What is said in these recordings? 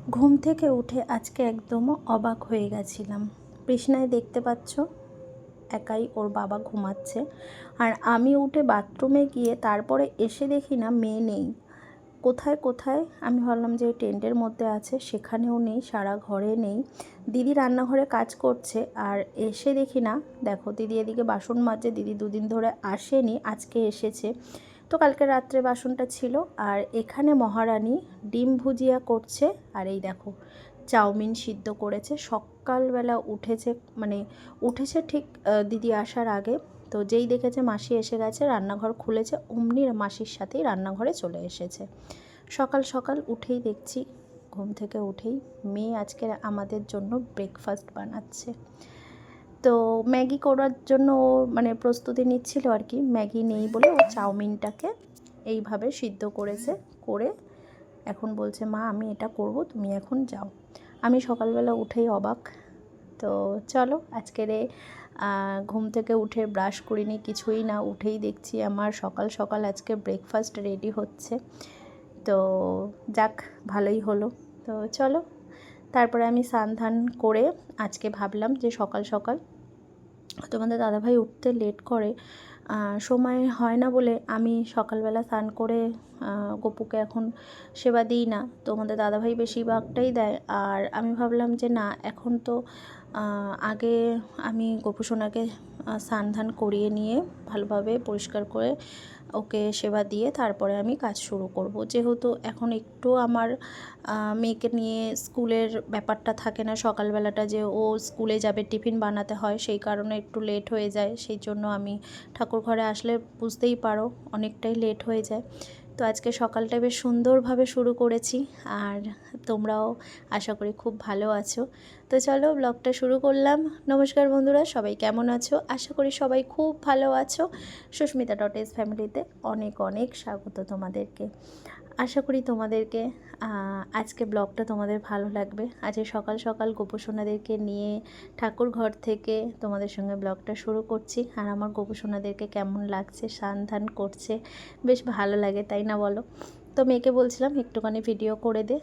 ঘুম থেকে উঠে আজকে একদম অবাক হয়ে গেছিলাম। কৃষ্ণায় দেখতে পাচ্ছ একাই ওর বাবা ঘুমাচ্ছে, আর আমি উঠে বাথরুমে গিয়ে তারপরে এসে দেখি না মেয়ে নেই। কোথায় কোথায় আমি ভাবলাম যে টেন্টের মধ্যে আছে, সেখানেও নেই, সারা ঘরে নেই। দিদি রান্নাঘরে কাজ করছে, আর এসে দেখি না, দেখো দিদি এদিকে বাসন মাজছে। দিদি দুদিন ধরে আসেনি, আজকে এসেছে। তো কালকে রাত্রে বাসনটা ছিল। আর এখানে মহারানী ডিম ভুজিয়া করছে, আর এই দেখো চাউমিন সিদ্ধ করেছে। সকালবেলা উঠেছে, মানে উঠেছে ঠিক দিদি আসার আগে। তো যেই দেখেছে মাসি এসে গেছে, রান্নাঘর খুলেছে, অমনি মাসির সাথেই রান্নাঘরে চলে এসেছে। সকাল সকাল উঠেই দেখছি, ঘুম থেকে উঠেই মেয়ে আজকে আমাদের জন্য ব্রেকফাস্ট বানাচ্ছে। তো ম্যাগি করার জন্য ও মানে প্রস্তুতি নিচ্ছিল আর কি। ম্যাগি নেই বলে ও চাউমিনটাকে এইভাবে সিদ্ধ করেছে, করে এখন বলছে মা আমি এটা করব, তুমি এখন যাও। আমি সকালবেলা উঠেই অবাক। তো চলো আজকের ঘুম থেকে উঠে ব্রাশ করিনি, কিছুই না, উঠেই দেখছি আমার সকাল সকাল আজকে ব্রেকফাস্ট রেডি হচ্ছে। তো যাক, ভালোই হলো। তো চলো, তারপরে আমি স্নান ধান করে আজকে ভাবলাম যে সকাল সকাল তোমাদের দাদাভাই উঠতে লেট করে, সময় হয় না বলে আমি সকালবেলা স্নান করে গপুকে এখন সেবা দিই না। তোমাদের দাদাভাই বেশিরভাগটাই দেয়। আর আমি ভাবলাম যে না, এখন তো আগে আমি গোপুসোনাকে স্নান ধান করিয়ে নিয়ে ভালোভাবে পরিষ্কার করে ওকে সেবা দিয়ে তারপরে আমি কাজ শুরু করব। যেহেতু এখন একটু আমার মেয়েকে নিয়ে স্কুলের ব্যাপারটা থাকে না, সকালবেলাটা যে ও স্কুলে যাবে, টিফিন বানাতে হয়, সেই কারণে একটু লেট হয়ে যায়। সেই জন্য আমি ঠাকুর ঘরে আসলে বুঝতেই পারো অনেকটাই লেট হয়ে যায়। তো আজকে সকালটা বেশ সুন্দরভাবে শুরু করেছি, আর তোমরাও আশা করি খুব ভালো আছো। তো চলো ব্লগটা শুরু করলাম। নমস্কার বন্ধুরা, সবাই কেমন আছো? আশা করি সবাই খুব ভালো আছো। সুস্মিতা ডট এস ফ্যামিলিতে অনেক অনেক স্বাগত তোমাদেরকে। আশা করি তোমাদেরকে আজকে ব্লগটা তোমাদের ভালো লাগবে। আজকে সকাল সকাল গোপুসোনাদেরকে নিয়ে ঠাকুর ঘর থেকে তোমাদের সঙ্গে ব্লগটা শুরু করছি। আর আমার গোপুসোনাদেরকে কেমন লাগছে, স্নান ধান করছে, বেশ ভালো লাগে তাই না বলো? তো মেয়েকে বলছিলাম একটুখানি ভিডিও করে দে।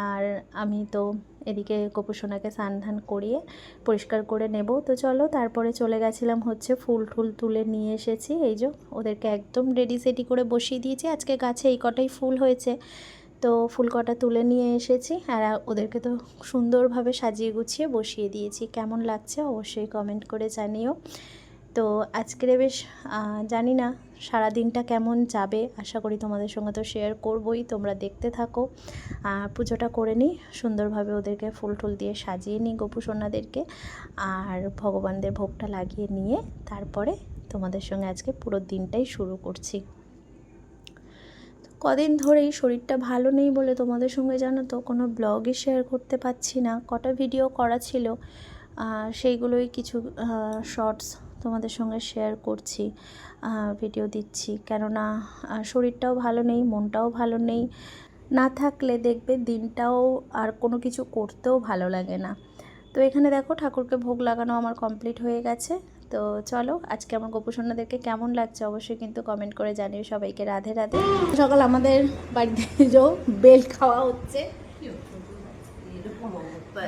আর আমি তো এদিকে গোপুসোনাকে স্নান ধান করিয়ে পরিষ্কার করে নেব। তো চলো, তারপরে চলে গেছিলাম হচ্ছে ফুল টুল তুলে নিয়ে এসেছি। এই যে ওদেরকে একদম রেডি সেডি করে বসিয়ে দিয়েছি। আজকে গাছে এই কটাই ফুল হয়েছে, তো ফুল কটা তুলে নিয়ে এসেছি। আর ওদেরকে তো সুন্দরভাবে সাজিয়ে গুছিয়ে বসিয়ে দিয়েছি। কেমন লাগছে অবশ্যই কমেন্ট করে জানিও। তো আজকের বেশ জানি না সারা দিনটা কেমন যাবে, আশা করি তোমাদের সঙ্গে তো শেয়ার করবই, তোমরা দেখতে থাকো। পুজোটা করে নিই সুন্দরভাবে, ওদেরকে ফুল টুল দিয়ে সাজিয়ে নিই গোপুসোনাদেরকে, আর ভগবানদের ভোগটা লাগিয়ে নিয়ে তারপরে তোমাদের সঙ্গে আজকে পুরো দিনটাই শুরু করছি। কদিন ধরেই শরীরটা ভালো নেই বলে তোমাদের সঙ্গে জানো তো কোনো ব্লগই শেয়ার করতে পারছি না। কটা ভিডিও করা ছিল, সেইগুলোই কিছু শর্টস তোমাদের সঙ্গে শেয়ার করছি, ভিডিও দিচ্ছি। কেননা শরীরটাও ভালো নেই, মনটাও ভালো নেই, না থাকলে দেখবে দিনটাও আর কোনো কিছু করতেও ভালো লাগে না। তো এখানে দেখো ঠাকুরকে ভোগ লাগানো আমার কমপ্লিট হয়ে গেছে। তো চলো আজকে আমার গোপুসোনাদেরকে কেমন লাগছে অবশ্যই কিন্তু কমেন্ট করে জানিও। সবাইকে রাধে রাধে। সকাল আমাদের বাড়িতে যে বেল খাওয়া হচ্ছে,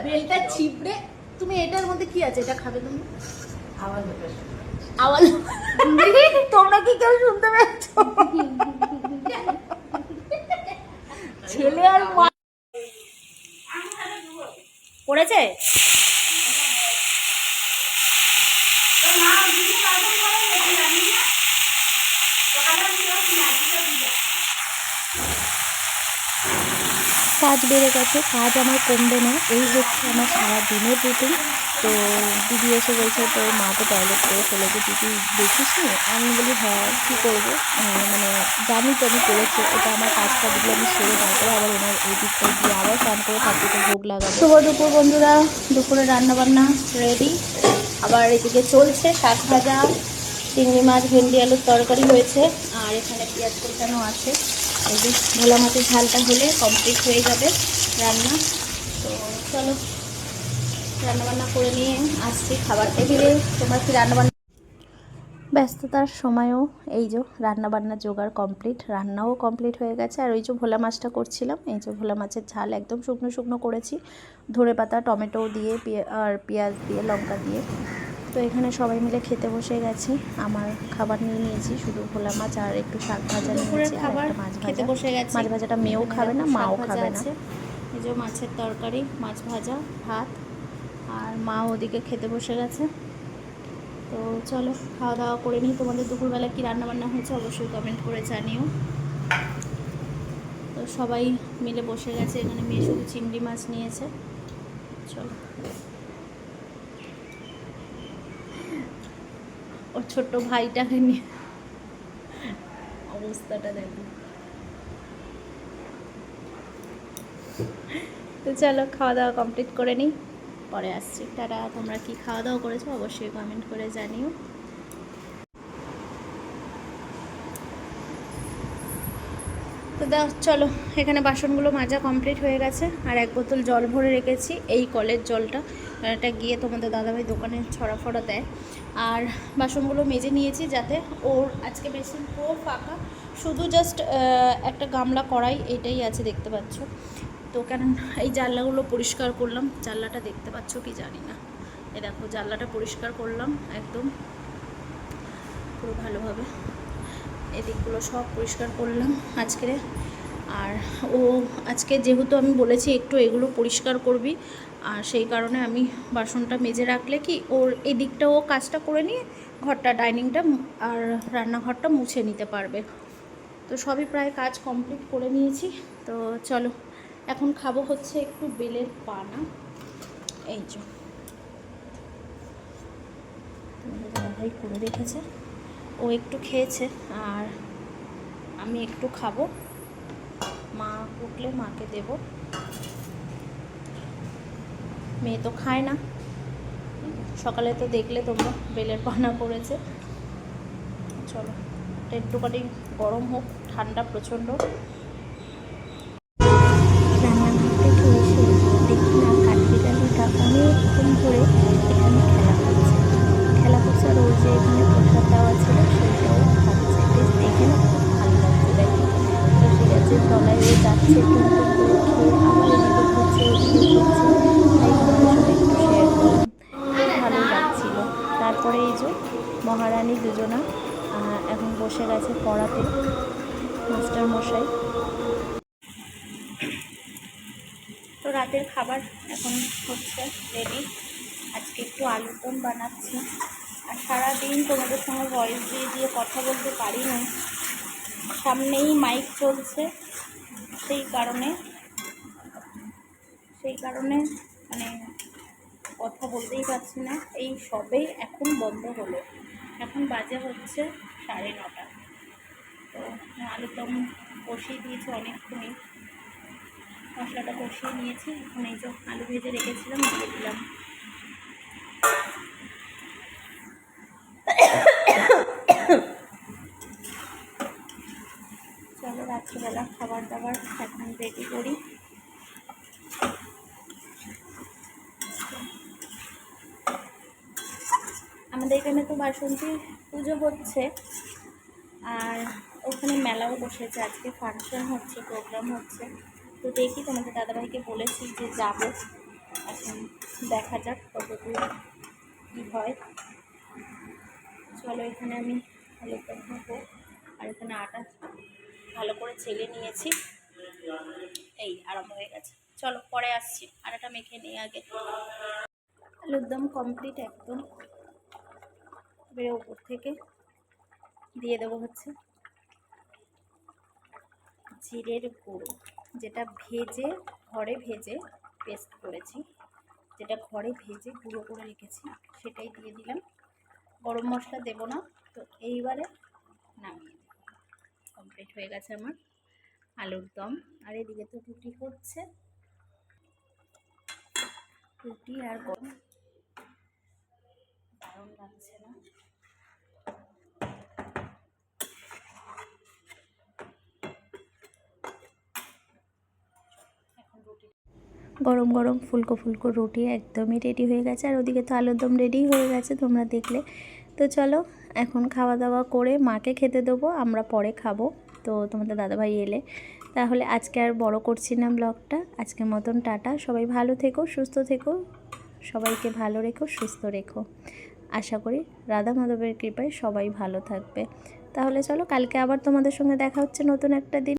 বেলটা চিপড়ে। তুমি এটার মধ্যে কি আছে, এটা খাবে তুমি? আওয়াজ তোমরা কি কেউ শুনতে পাচ্ছ? ছেলে আর মা পড়েছে। কাজ বেড়ে গেছে, কাজ আমার কমবে না, এই হচ্ছে আমার সারা দিনের রুটিন। তো দিদি এসে বলছে তোর মা তো টয়লেট করে ফেলেছে, দিদি দেখিস নি? আমি বলি হ্যাঁ কী করবো, মানে জানি তো আমি করেছি। এটা আমার কাজটা দিলে আমি সেরে তারপরে আবার ওনার এই দিকটায় গিয়ে আবার স্নান করে ঠাকুরকে ভোগ লাগাবো। শুভ দুপুর বন্ধুরা, দুপুরে রান্নাবান্না রেডি। আবার এদিকে চলছে শাক ভাজা, চিংড়ি মাছ, ভেন্ডি আলুর তরকারি হয়েছে, আর এখানে পেঁয়াজ কোচানো আছে। এই যে ভোলা মাছের ঝালটা হলে কমপ্লিট হয়ে যাবে রান্না। তো চলো রান্নাবান্না করে নিয়ে আসছি খাবার টেবিলে। তোমরা কি রান্নাবান্না? ব্যস্ততার সময়ও এই যে রান্নাবান্না জোগাড় কমপ্লিট, রান্নাও কমপ্লিট হয়ে গেছে। আর ওই যে ভোলা মাছটা করছিলাম, এই যে ভোলা মাছের ঝাল একদম শুকনো শুকনো করেছি, ধনেপাতা টমেটো দিয়ে আর পেঁয়াজ দিয়ে লঙ্কা দিয়ে। তো এখানে সবাই মিলে খেতে বসে গেছি। আমার খাবার নিয়ে নিয়েছি, শুধু ভোলা মাছ আর একটু শাক ভাজা নিয়েছি আর একটা মাছ ভাজা। বসে গেছি। মাছ ভাজাটা মেয়েও খাবে না, মাও খাবে না। এই যে মাছের তরকারি, মাছ ভাজা, ভাত, আর মা ওদিকে খেতে বসে গেছে। তো চলো খাওয়া দাওয়া করে নিই। তোমাদের দুপুরবেলা কী রান্নাবান্না হয়েছে অবশ্যই কমেন্ট করে জানিও। তো সবাই মিলে বসে গেছে। এখানে মেয়ে শুধু চিংড়ি মাছ নিয়েছে। চলো, ওর ছোট্ট ভাইটাকে নিয়ে অবস্থাটা দেখো। তো চলো খাওয়া দাওয়া কমপ্লিট করে নিই, পরে আসছি। টাটা। তোমরা কি খাওয়া দাওয়া করেছো অবশ্যই কমেন্ট করে জানিও। তো চলো, এখানে বাসনগুলো মাজা কমপ্লিট হয়ে গেছে। আর এক বোতল জল ভরে রেখেছি, এই কলের জলটা। এটা গিয়ে তোমাদের দাদাভাই দোকানে ছড়া ফড়া দেয়। আর বাসনগুলো মেজে নিয়েছি, যাতে ওর আজকে বেসিন পুরো ফাঁকা, শুধু জাস্ট একটা গামলা কড়াই এটাই আছে, দেখতে পাচ্ছ। তো কারণ এই জানলাগুলো পরিষ্কার করলাম, জানলাটা দেখতে পাচ্ছ কি জানি না, এ দেখো জানলাটা পরিষ্কার করলাম একদম পুরো ভালোভাবে, এদিকগুলো সব পরিষ্কার করলাম আজকে। আর ও আজকে যেহেতু আমি বলেছি একটু এগুলো পরিষ্কার করবি, আর সেই কারণে আমি বাসনটা মেজে রাখলে কি ওর এদিকটা ও কাজটা করে নিয়ে ঘরটা, ডাইনিংটা আর রান্নাঘরটা মুছে নিতে পারবে। তো সবই প্রায় কাজ কমপ্লিট করে নিয়েছি। তো চলো, এখন খাবো হচ্ছে একটু বেলের পানা। এই যে দাদাভাই করে রেখেছে, ও একটু খেয়েছে আর আমি একটু খাবো। মা উঠলে মাকে দেব, মেয়ে তো খায় না। সকালে তো দেখলে তোমরা বেলের পানা করেছে। চলো একটুখানি গরম হোক, ঠান্ডা প্রচণ্ড। রান্নাঘর থেকে এসে দেখি না কাঠবিড়ালিটা অনেকক্ষণ ধরে এখানে খেলা করছে আর ওই যে এখানে প্রসাদ দেওয়া ছিল সেইটাও খাচ্ছে। বেশ দেখে না খুব ভালো লাগছে দেখো। তো সেই গাছের তলায় ও যাচ্ছে, টুনটুন করে খেয়ে আবার এদিকে ঘুরছে ওদিকে ঘুরছে। তাই তোমাদের সঙ্গে একটু শেয়ার করলাম, বেশ ভালোই লাগছিল। তারপরে এই যে মহারানী দুজনা এখন বসে গেছে পড়াতে, মাস্টার মশাই। তো রাতের খাবার এখন হচ্ছে রেডি। আজকে একটু আলুর দম বানাচ্ছি। আর সারাদিন তোমাদের সঙ্গে ভয়েস দিয়ে দিয়ে কথা বলতে পারি না, সামনেই মাইক চলছে, সেই কারণে মানে কথা বলতেই পারছি না। এই সবেই এখন বন্ধ হলো, এখন বাজে হচ্ছে 9:30। তো আলুর দম কষিয়ে দিয়েছি অনেকক্ষণই, মশলাটা কষিয়ে নিয়েছি। এখন এই যে আলু ভেজে রেখেছিলাম দিয়ে দিলাম। চলো রাত্রিবেলা খাবার দাবার এখন রেডি করি। আমাদের এখানে তো বাসন্তী পুজো হচ্ছে, আর ওখানে মেলাও বসেছে, আজকে ফাংশন হচ্ছে, প্রোগ্রাম হচ্ছে। তো দেখি, তোমাদের দাদাভাইকে বলেছি যে যাব, এখন দেখা যাক কতদূর কী হয়। চলো, এখানে আমি আলুর দম খাবো, আর এখানে আটা ভালো করে ছেলে নিয়েছি, এই আরম্ভ হয়ে গেছে। চলো পরে আসছি, আটাটা মেখে নিই আগে। আলুর দম কমপ্লিট একদম। এবারে উপর থেকে দিয়ে দেবো হচ্ছে জিরের গুঁড়ো, যেটা ঘরে ভেজে পেস্ট করেছি, যেটা ঘরে ভেজে গুঁড়ো করে রেখেছি সেটাই দিয়ে দিলাম। গরম মশলা দেবো না। তো এইবারে নামিয়ে কমপ্লিট হয়ে গেছে আমার আলুর দম। আর এদিকে তো রুটি হচ্ছে, রুটি আর গরম দারুণ লাগছে না। গরম গরম ফুলকো ফুলকো রুটি একদমই রেডি হয়ে গেছে, আর ওদিকে তো আলুর দম রেডি হয়ে গেছে তোমরা দেখলে। তো চলো এখন খাওয়া দাওয়া করে মাকে খেতে দেবো, আমরা পরে খাবো। তো তোমাদের দাদাভাই এলে তাহলে আজকে আর বড় করছি না ব্লগটা। আজকের মতন টাটা, সবাই ভালো থেকো, সুস্থ থেকো, সবাইকে ভালো রেখো, সুস্থ রেখো। আশা করি রাধা মাধবের কৃপায় সবাই ভালো থাকবে। তাহলে চলো, কালকে আবার তোমাদের সঙ্গে দেখা হচ্ছে নতুন একটা দিন।